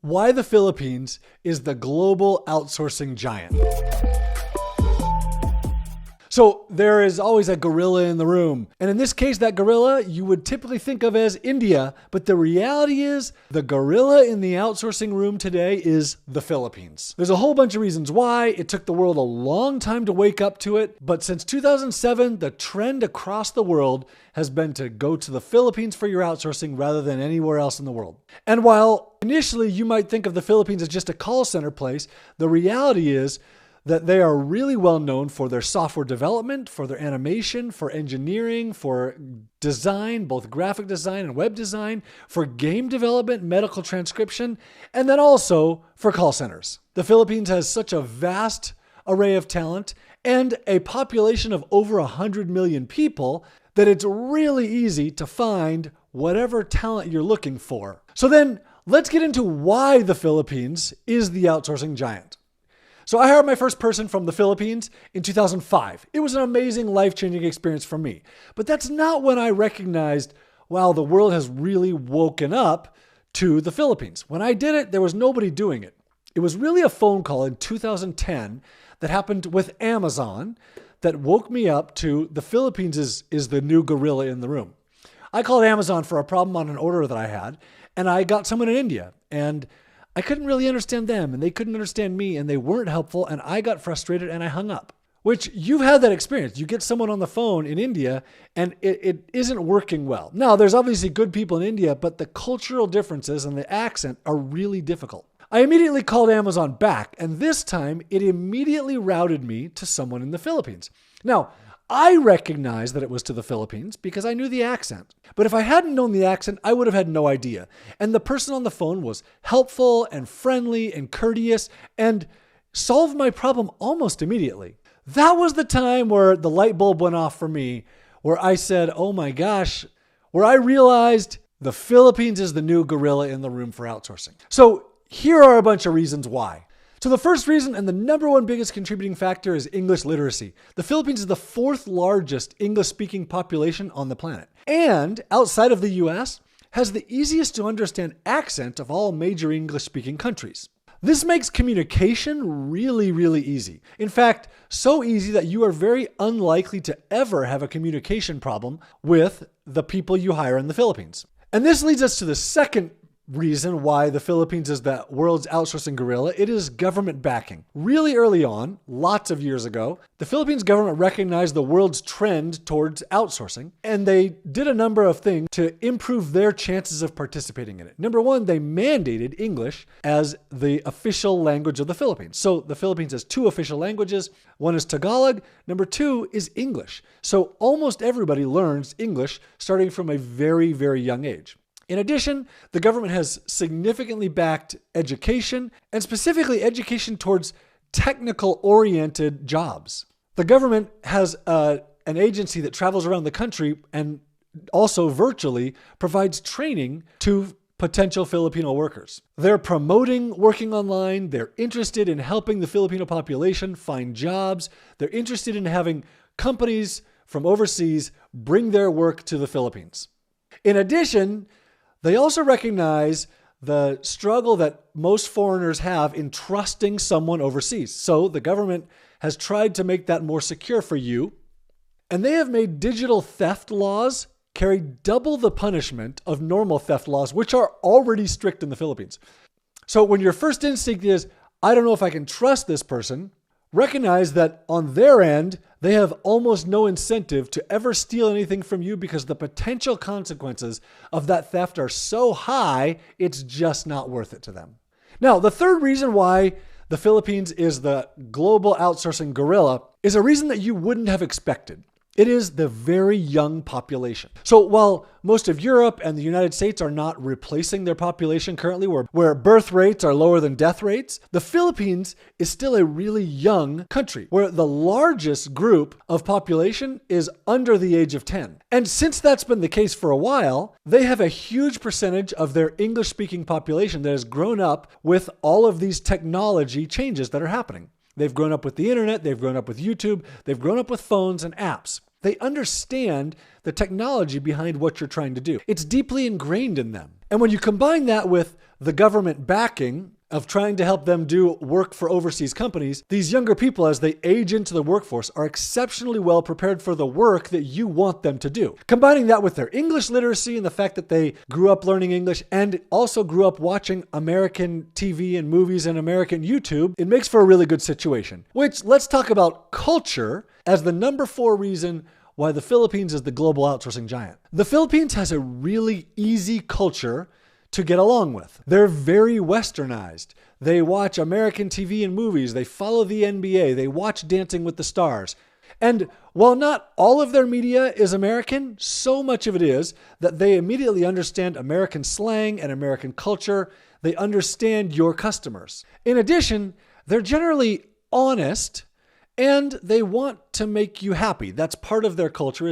Why the Philippines is the global outsourcing giant. So there is always a gorilla in the room. And in this case, that gorilla you would typically think of as India. But the reality is the gorilla in the outsourcing room today is the Philippines. There's a whole bunch of reasons why. It took the world a long time to wake up to it. But since 2007, the trend across the world has been to go to the Philippines for your outsourcing rather than anywhere else in the world. And while initially you might think of the Philippines as just a call center place, the reality is that they are really well known for their software development, for their animation, for engineering, for design, both graphic design and web design, for game development, medical transcription, and then also for call centers. The Philippines has such a vast array of talent and a population of over 100 million people that it's really easy to find whatever talent you're looking for. So then let's get into why the Philippines is the outsourcing giant. So I hired my first person from the Philippines in 2005. It was an amazing, life-changing experience for me. But that's not when I recognized, wow, the world has really woken up to the Philippines. When I did it, there was nobody doing it. It was really a phone call in 2010 that happened with Amazon that woke me up to the Philippines is the new gorilla in the room. I called Amazon for a problem on an order that I had, and I got someone in India, and I couldn't really understand them, and they couldn't understand me, and they weren't helpful, and I got frustrated, and I hung up. Which, you've had that experience. You get someone on the phone in India, and it isn't working well. Now, there's obviously good people in India, but the cultural differences and the accent are really difficult. I immediately called Amazon back, and this time, it immediately routed me to someone in the Philippines. Now, I recognized that it was to the Philippines because I knew the accent. But if I hadn't known the accent, I would have had no idea. And the person on the phone was helpful and friendly and courteous and solved my problem almost immediately. That was the time where the light bulb went off for me, where I said, oh my gosh, where I realized the Philippines is the new gorilla in the room for outsourcing. So here are a bunch of reasons why. So the first reason and the number one biggest contributing factor is English literacy. The Philippines is the fourth largest English-speaking population on the planet. And outside of the US, has the easiest to understand accent of all major English-speaking countries. This makes communication really, really easy. In fact, so easy that you are very unlikely to ever have a communication problem with the people you hire in the Philippines. And this leads us to the second reason why the Philippines is the world's outsourcing gorilla. It is government backing. Really early on, lots of years ago, the Philippines government recognized the world's trend towards outsourcing, and they did a number of things to improve their chances of participating in it. Number one, they mandated English as the official language of the Philippines. So the Philippines has two official languages. One is Tagalog. Number two is English. So almost everybody learns English starting from a very, very young age. In addition, the government has significantly backed education, and specifically education towards technical-oriented jobs. The government has an agency that travels around the country and also virtually provides training to potential Filipino workers. They're promoting working online. They're interested in helping the Filipino population find jobs. They're interested in having companies from overseas bring their work to the Philippines. In addition, they also recognize the struggle that most foreigners have in trusting someone overseas. So the government has tried to make that more secure for you. And they have made digital theft laws carry double the punishment of normal theft laws, which are already strict in the Philippines. So when your first instinct is, I don't know if I can trust this person, recognize that on their end, they have almost no incentive to ever steal anything from you because the potential consequences of that theft are so high, it's just not worth it to them. Now, the third reason why the Philippines is the global outsourcing gorilla is a reason that you wouldn't have expected. It is the very young population. So while most of Europe and the United States are not replacing their population currently, where birth rates are lower than death rates, the Philippines is still a really young country, where the largest group of population is under the age of 10. And since that's been the case for a while, they have a huge percentage of their English-speaking population that has grown up with all of these technology changes that are happening. They've grown up with the internet, they've grown up with YouTube, they've grown up with phones and apps. They understand the technology behind what you're trying to do. It's deeply ingrained in them. And when you combine that with the government backing of trying to help them do work for overseas companies, these younger people, as they age into the workforce, are exceptionally well prepared for the work that you want them to do. Combining that with their English literacy and the fact that they grew up learning English and also grew up watching American TV and movies and American YouTube, it makes for a really good situation. Which, let's talk about culture as the number 4 reason why the Philippines is the global outsourcing giant. The Philippines has a really easy culture to get along with. They're very westernized. They watch American TV and movies. They follow the NBA. They watch Dancing with the Stars. And while not all of their media is American, so much of it is that they immediately understand American slang and American culture. They understand your customers. In addition, they're generally honest and they want to make you happy. That's part of their culture.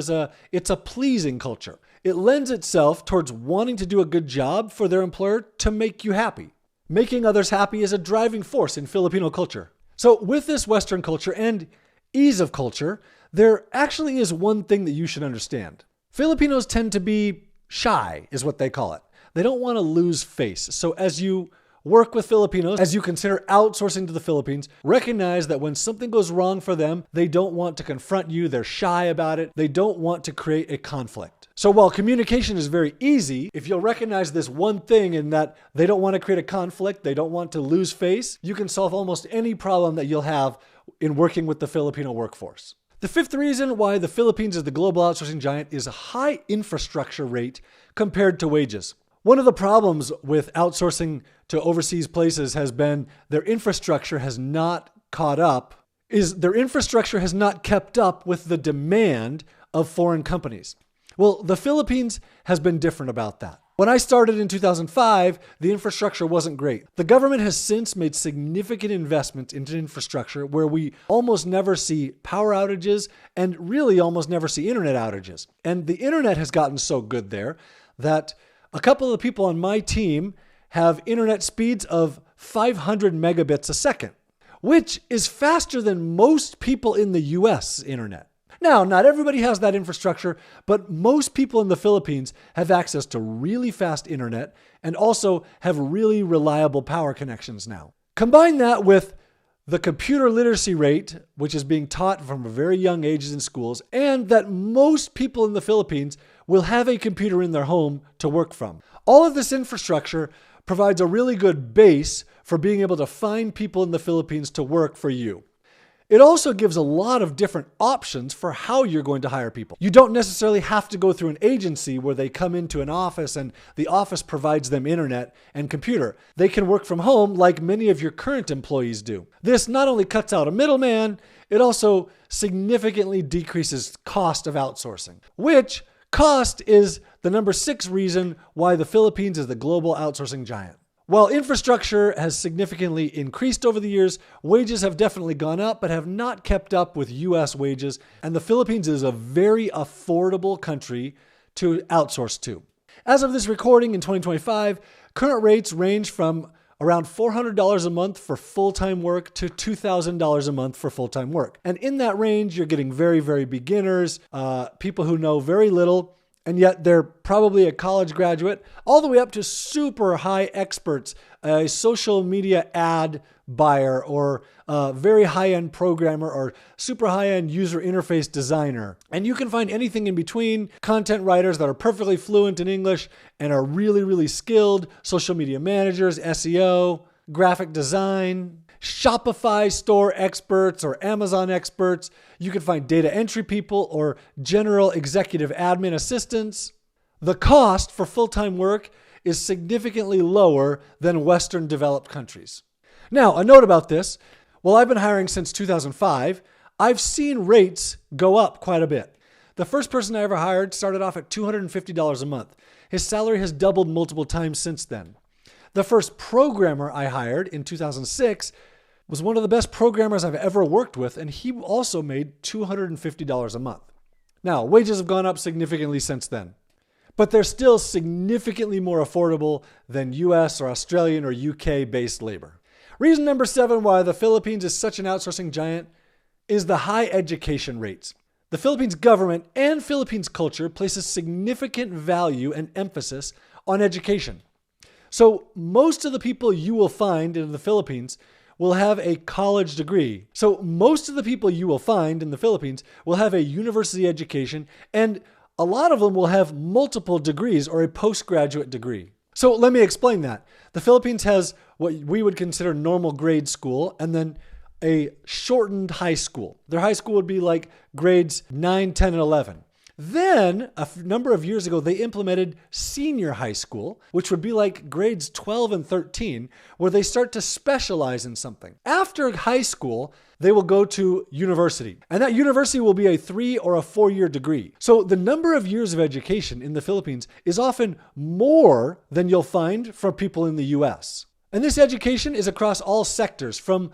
It's a pleasing culture. It lends itself towards wanting to do a good job for their employer to make you happy. Making others happy is a driving force in Filipino culture. So with this Western culture and ease of culture, there actually is one thing that you should understand. Filipinos tend to be shy, is what they call it. They don't want to lose face. So as you work with Filipinos, as you consider outsourcing to the Philippines, recognize that when something goes wrong for them, they don't want to confront you. They're shy about it. They don't want to create a conflict. So while communication is very easy, if you'll recognize this one thing in that they don't want to create a conflict, they don't want to lose face, you can solve almost any problem that you'll have in working with the Filipino workforce. The 5th reason why the Philippines is the global outsourcing giant is a high infrastructure rate compared to wages. One of the problems with outsourcing to overseas places has been their infrastructure has not kept up with the demand of foreign companies. Well, the Philippines has been different about that. When I started in 2005, the infrastructure wasn't great. The government has since made significant investments into infrastructure where we almost never see power outages and really almost never see internet outages. And the internet has gotten so good there that a couple of the people on my team have internet speeds of 500 megabits a second, which is faster than most people in the US internet. Now, not everybody has that infrastructure, but most people in the Philippines have access to really fast internet and also have really reliable power connections now. Combine that with the computer literacy rate, which is being taught from a very young ages in schools, and that most people in the Philippines will have a computer in their home to work from. All of this infrastructure provides a really good base for being able to find people in the Philippines to work for you. It also gives a lot of different options for how you're going to hire people. You don't necessarily have to go through an agency where they come into an office and the office provides them internet and computer. They can work from home like many of your current employees do. This not only cuts out a middleman, it also significantly decreases cost of outsourcing, which cost is the number 6 reason why the Philippines is the global outsourcing giant. While infrastructure has significantly increased over the years, wages have definitely gone up, but have not kept up with US wages, and the Philippines is a very affordable country to outsource to. As of this recording in 2025, current rates range from around $400 a month for full-time work to $2,000 a month for full-time work. And in that range, you're getting very, very beginners, people who know very little, and yet they're probably a college graduate, all the way up to super high experts, a social media ad buyer or a very high-end programmer or super high-end user interface designer. And you can find anything in between, content writers that are perfectly fluent in English and are really, really skilled, social media managers, SEO, graphic design, Shopify store experts or Amazon experts. You can find data entry people or general executive admin assistants. The cost for full-time work is significantly lower than Western developed countries. Now, a note about this. While I've been hiring since 2005, I've seen rates go up quite a bit. The first person I ever hired started off at $250 a month. His salary has doubled multiple times since then. The first programmer I hired in 2006 was one of the best programmers I've ever worked with, and he also made $250 a month. Now, wages have gone up significantly since then, but they're still significantly more affordable than US or Australian or UK-based labor. Reason number 7 why the Philippines is such an outsourcing giant is the high education rates. The Philippines government and Philippines culture places significant value and emphasis on education. So most of the people you will find in the Philippines will have a college degree. So most of the people you will find in the Philippines will have a university education, and a lot of them will have multiple degrees or a postgraduate degree. So let me explain that. The Philippines has what we would consider normal grade school and then a shortened high school. Their high school would be like grades 9, 10, and 11. Then, a number of years ago, they implemented senior high school, which would be like grades 12 and 13, where they start to specialize in something. After high school, they will go to university. And that university will be a 3 or a 4-year degree. So the number of years of education in the Philippines is often more than you'll find from people in the US. And this education is across all sectors, from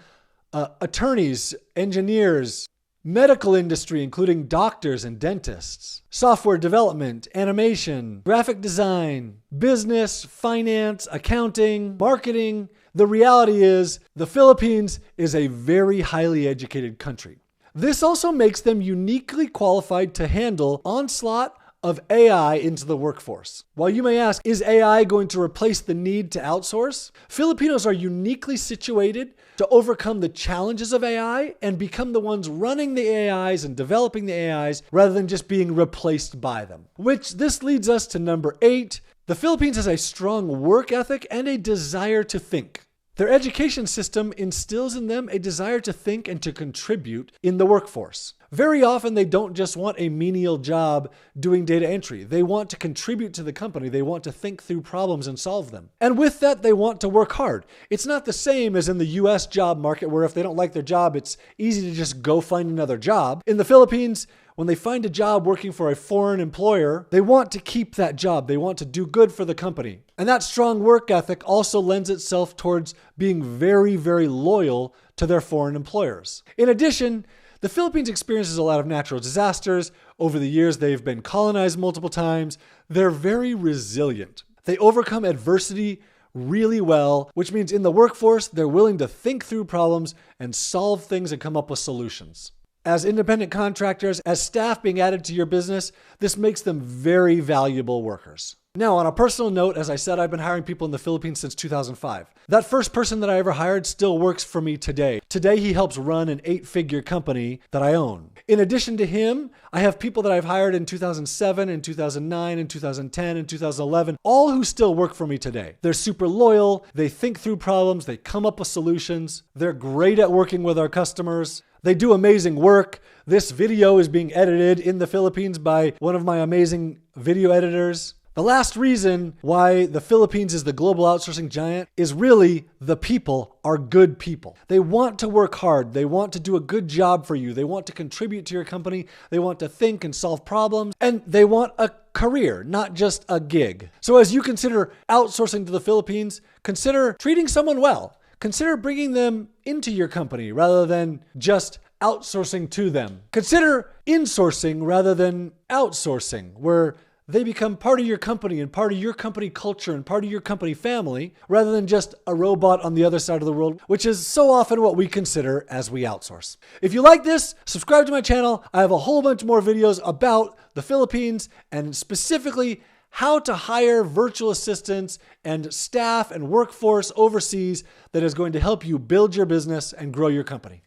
attorneys, engineers, medical industry, including doctors and dentists, software development, animation, graphic design, business, finance, accounting, marketing. The reality is the Philippines is a very highly educated country. This also makes them uniquely qualified to handle onslaught of AI into the workforce. While you may ask, is AI going to replace the need to outsource? Filipinos are uniquely situated to overcome the challenges of AI and become the ones running the AIs and developing the AIs rather than just being replaced by them. Which this leads us to number 8. The Philippines has a strong work ethic and a desire to think. Their education system instills in them a desire to think and to contribute in the workforce. Very often, they don't just want a menial job doing data entry. They want to contribute to the company. They want to think through problems and solve them. And with that, they want to work hard. It's not the same as in the US job market, where if they don't like their job, it's easy to just go find another job. In the Philippines, when they find a job working for a foreign employer, they want to keep that job. They want to do good for the company. And that strong work ethic also lends itself towards being very, very loyal to their foreign employers. In addition, the Philippines experiences a lot of natural disasters. Over the years, they've been colonized multiple times. They're very resilient. They overcome adversity really well, which means in the workforce, they're willing to think through problems and solve things and come up with solutions. As independent contractors, as staff being added to your business, this makes them very valuable workers. Now, on a personal note, as I said, I've been hiring people in the Philippines since 2005. That first person that I ever hired still works for me today. Today, he helps run an 8-figure company that I own. In addition to him, I have people that I've hired in 2007, in 2009, in 2010, in 2011, all who still work for me today. They're super loyal. They think through problems. They come up with solutions. They're great at working with our customers. They do amazing work. This video is being edited in the Philippines by one of my amazing video editors. The last reason why the Philippines is the global outsourcing giant is really the people are good people. They want to work hard. They want to do a good job for you. They want to contribute to your company. They want to think and solve problems. And they want a career, not just a gig. So as you consider outsourcing to the Philippines, consider treating someone well. Consider bringing them into your company rather than just outsourcing to them. Consider insourcing rather than outsourcing, where they become part of your company and part of your company culture and part of your company family, rather than just a robot on the other side of the world, which is so often what we consider as we outsource. If you like this, subscribe to my channel. I have a whole bunch more videos about the Philippines and specifically how to hire virtual assistants and staff and workforce overseas that is going to help you build your business and grow your company.